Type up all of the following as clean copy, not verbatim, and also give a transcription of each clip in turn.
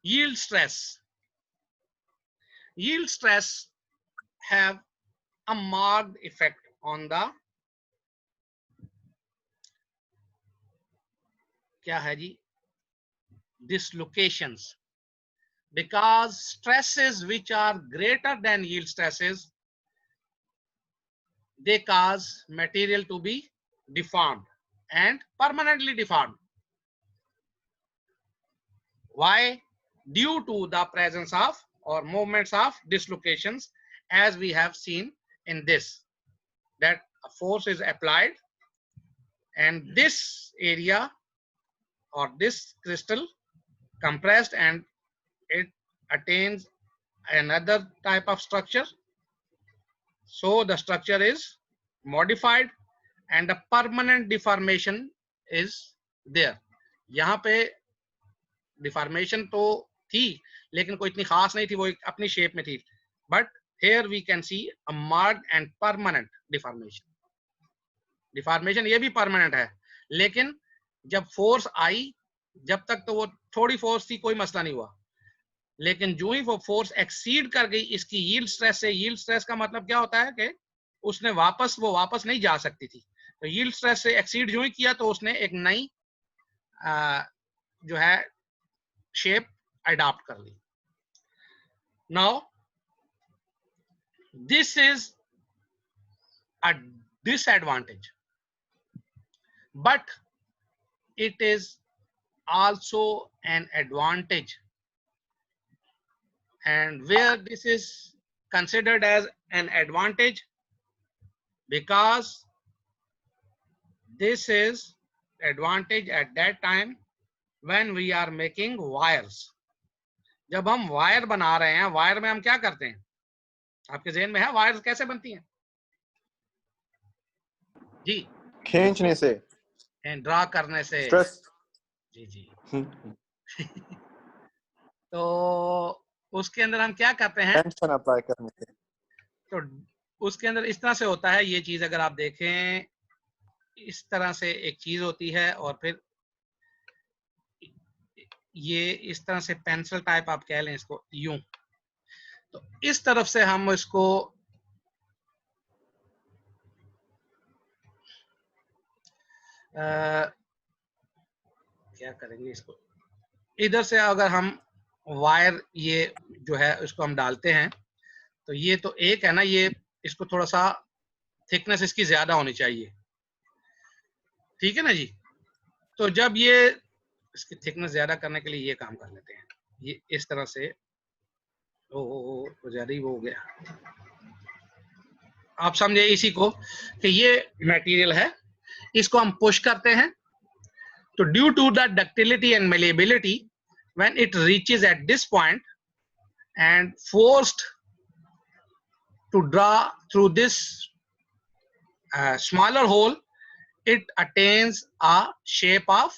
yield stress. Yield stress have a marked effect on the क्या है जी dislocations, because stresses which are greater than yield stresses, they cause material to be deformed and permanently deformed. Why? Due to the presence of or movements of dislocations, as we have seen in this, that a force is applied and this area or this crystal compressed and it attains another type of structure. So the structure is modified and a permanent deformation is there. यहाँ पे deformation तो थी लेकिन कोई इतनी खास नहीं थी, वो एक अपनी शेप में थी, but here we can see a marked and permanent deformation. Deformation ये भी परमानेंट है, लेकिन जब फोर्स आई, जब तक तो वो थोड़ी फोर्स थी, कोई मसला नहीं हुआ, लेकिन जो ही वो फोर्स एक्सीड कर गई इसकी यील्ड स्ट्रेस से, यील्ड स्ट्रेस का मतलब क्या होता है कि उसने वो वापस नहीं जा सकती थी, तो यील्ड स्ट्रेस से एक्सीड जो ही किया तो उसने एक नई जो है शेप अडॉप्ट कर ली. Now this is a disadvantage, but it is also an advantage, and where this is considered as an advantage, because this is advantage at that time when we are making wires. जब हम wire बना रहे हैं, wire में हम क्या करते हैं, आपके ज़हन में है वायर कैसे बनती हैं जी? खींचने से, ड्रा करने से, स्ट्रेस. जी जी. तो उसके अंदर हम क्या करते हैं, टेंशन अप्लाई करने से. तो उसके अंदर इस तरह से होता है, ये चीज अगर आप देखें इस तरह से एक चीज होती है और फिर ये इस तरह से पेंसिल टाइप आप कह लें इसको, यूं, तो इस तरफ से हम इसको क्या करेंगे, इसको इधर से अगर हम वायर ये जो है इसको हम डालते हैं, तो ये तो एक है ना, ये इसको थोड़ा सा थिकनेस इसकी ज्यादा होनी चाहिए, ठीक है ना जी. तो जब ये इसकी थिकनेस ज्यादा करने के लिए ये काम कर लेते हैं, ये इस तरह से, ज्यादा ही वो हो गया, आप समझे इसी को कि ये मटेरियल है, इसको हम पुश करते हैं, तो due to the ductility and malleability, when it reaches at this point and forced to draw through this smaller hole, it attains a shape of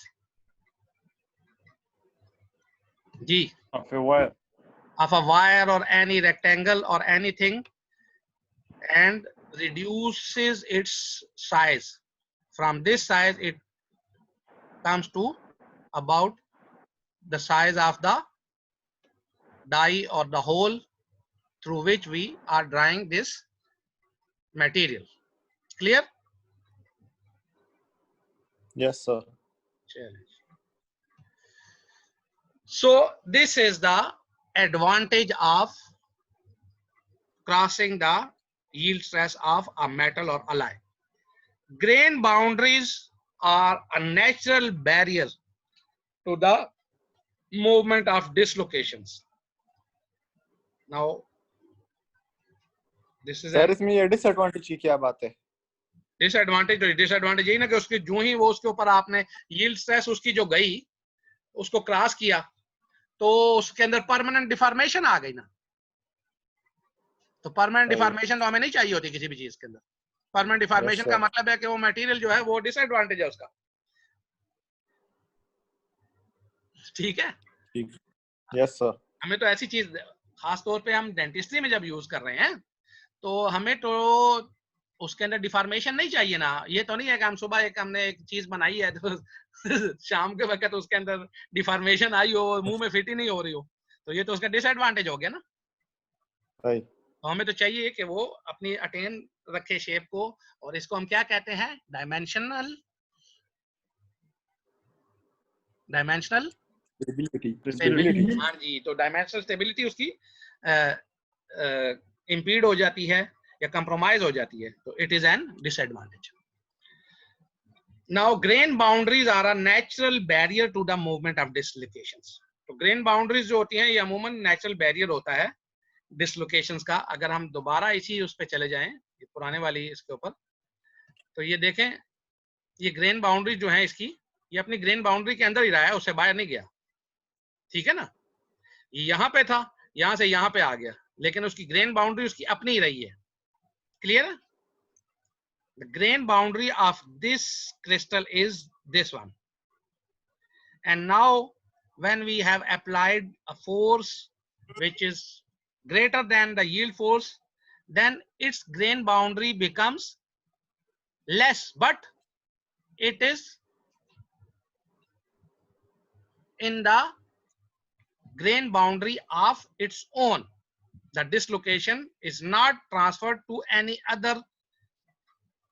of a wire or any rectangle or anything, and reduces its size. From this size it comes to about the size of the die or the hole through which we are drawing this material. Clear? Yes, sir. So this is the advantage of crossing the yield stress of a metal or alloy. Grain boundaries are a natural barrier to the movement of dislocations. Now this is sir इसमें ये disadvantage की क्या बात है? Disadvantage यही ना कि उसकी जो ही वो उसके ऊपर आपने यील्ड स्ट्रेस उसकी जो गई उसको क्रॉस किया तो उसके अंदर परमानेंट डिफॉर्मेशन आ गई ना, तो परमानेंट डिफॉर्मेशन तो हमें नहीं चाहिए होती किसी भी चीज के अंदर. परमानेंट डिफॉर्मेशन का मतलब है कि वो मटेरियल जो है वो डिसएडवांटेज है उसका, ठीक है? Yes sir. हमें तो ऐसी चीज खास तौर पे हम डेंटिस्ट्री में जब यूज कर रहे हैं तो हमें तो उसके अंदर डिफॉर्मेशन नहीं चाहिए ना. ये तो नहीं है कि हम सुबह हमने एक चीज बनाई है तो शाम के वक्त उसके अंदर डिफॉर्मेशन आई हो, मुंह में फिट ही नहीं हो रही हो, तो ये तो उसका डिसएडवांटेज हो गया ना। Right. तो हमें तो चाहिए कि वो अपनी अटेन रखे शेप को, और इसको हम क्या कहते हैं, डायमेंशनल Stability. स्टेबिलिटी। Stability. हाँ जी, तो डायमेंशनल स्टेबिलिटी उसकी इंपीड हो जाती है या कंप्रोमाइज हो जाती है, तो it is an disadvantage. Now grain boundaries are a natural barrier to the movement of dislocations. तो ग्रेन बाउंड्रीज जो होती हैं ये अमूमन नेचुरल बैरियर होता है डिसलोकेशंस का। अगर हम दोबारा इसी उस पे चले जाएं, ये पुराने वाली इसके ऊपर, तो ये देखें, ये ग्रेन बाउंड्री जो है इसकी, ये अपनी ग्रेन बाउंड्री के अंदर ही रहा है, उससे बाहर नहीं गया, ठीक है ना। ये यहाँ पे था, यहाँ से यहाँ पे आ गया, लेकिन उसकी ग्रेन बाउंड्री उसकी अपनी ही रही है। क्लियर है? The grain boundary of this crystal is this one, and now when we have applied a force which is greater than the yield force, then its grain boundary becomes less, but it is in the grain boundary of its own. The dislocation is not transferred to any other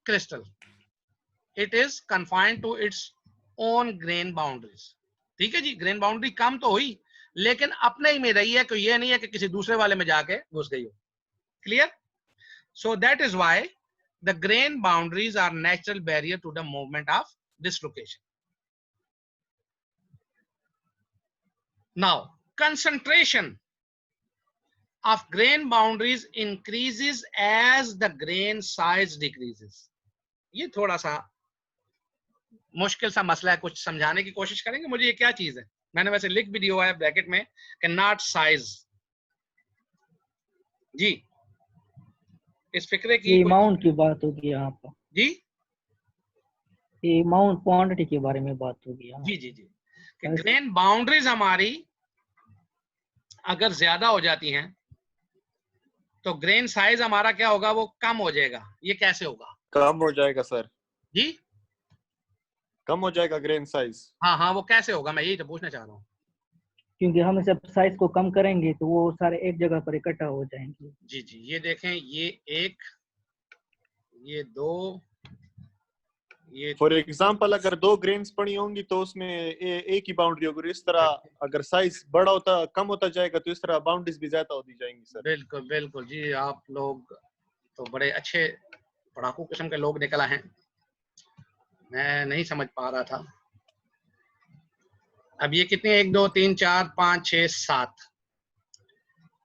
crystal. It is confined to its own grain boundaries. ठीक है जी, grain boundary कम तो हुई लेकिन अपने ही में रही है, कोई ये नहीं है कि किसी दूसरे वाले में जाके घुस गई हो। Clear? So that is why the grain boundaries are natural barrier to the movement of dislocation. Now concentration of grain boundaries increases as the grain size decreases. ये थोड़ा सा मुश्किल सा मसला है, कुछ समझाने की कोशिश करेंगे मुझे ये क्या चीज है। मैंने वैसे लिख भी दिया है ब्रैकेट में कि नॉट साइज। जी, इस फिक्रे की अमाउंट की बात होगी यहाँ पर। जी अमाउंट क्वांटिटी के बारे में बात होगी यहाँ। जी जी जी कि ग्रेन बाउंड्रीज हमारी अगर ज्यादा हो जाती हैं तो ग्रेन साइज हमारा क्या होगा, वो कम हो जाएगा। ये कैसे होगा? कम हो जाएगा सर, जी कम हो जाएगा ग्रेन साइज। हाँ हाँ, वो कैसे होगा, मैं यही तो पूछना चाह रहा हूँ। क्योंकि हम जब साइज को कम करेंगे तो वो सारे एक जगह पर इकट्ठा हो जाएंगे। जी जी, ये देखें, ये एक, ये दो, ये फॉर एग्जांपल अगर 2 ग्रेन्स पड़ी होंगी तो उसमें एक ही बाउंड्री होगी। इस तरह अगर साइज बड़ा होता कम होता जाएगा तो इस तरह बाउंड्रीज भी ज्यादा होती जाएंगी सर। बिल्कुल बिल्कुल जी, आप लोग तो बड़े अच्छे पढ़ाकू किस्म के लोग निकला हैं, मैं नहीं समझ पा रहा था। अब ये कितने, 1 2 3 4 5 6 7,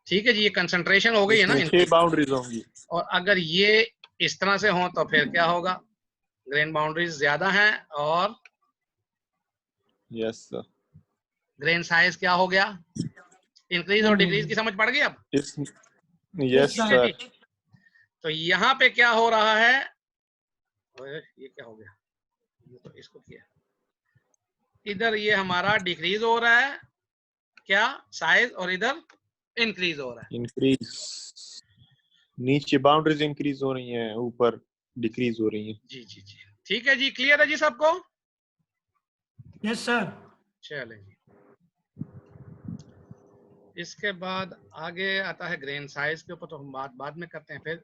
ठीक है जी, ये कंसंट्रेशन हो गई है ना, 6 बाउंड्रीज होंगी। और अगर ये इस तरह से हो तो फिर क्या होगा, ग्रेन बाउंड्रीज ज्यादा हैं और यस सर, ग्रेन साइज क्या हो गया, इंक्रीज और डिक्रीज की समझ पड़ गई अब? Yes sir. तो यहाँ पे क्या हो रहा है, ये क्या हो गया, तो इसको किया, इधर ये हमारा डिक्रीज हो रहा है क्या साइज, और इधर इंक्रीज हो रहा है। इंक्रीज, नीचे बाउंड्रीज इंक्रीज हो रही हैं, ऊपर डिक्रीज हो रही हैं। जी जी जी, ठीक है जी, क्लियर है जी सबको? Yes sir. चलें जी, इसके बाद आगे आता है ग्रेन साइज के ऊपर, तो हम बाद में करते हैं फिर।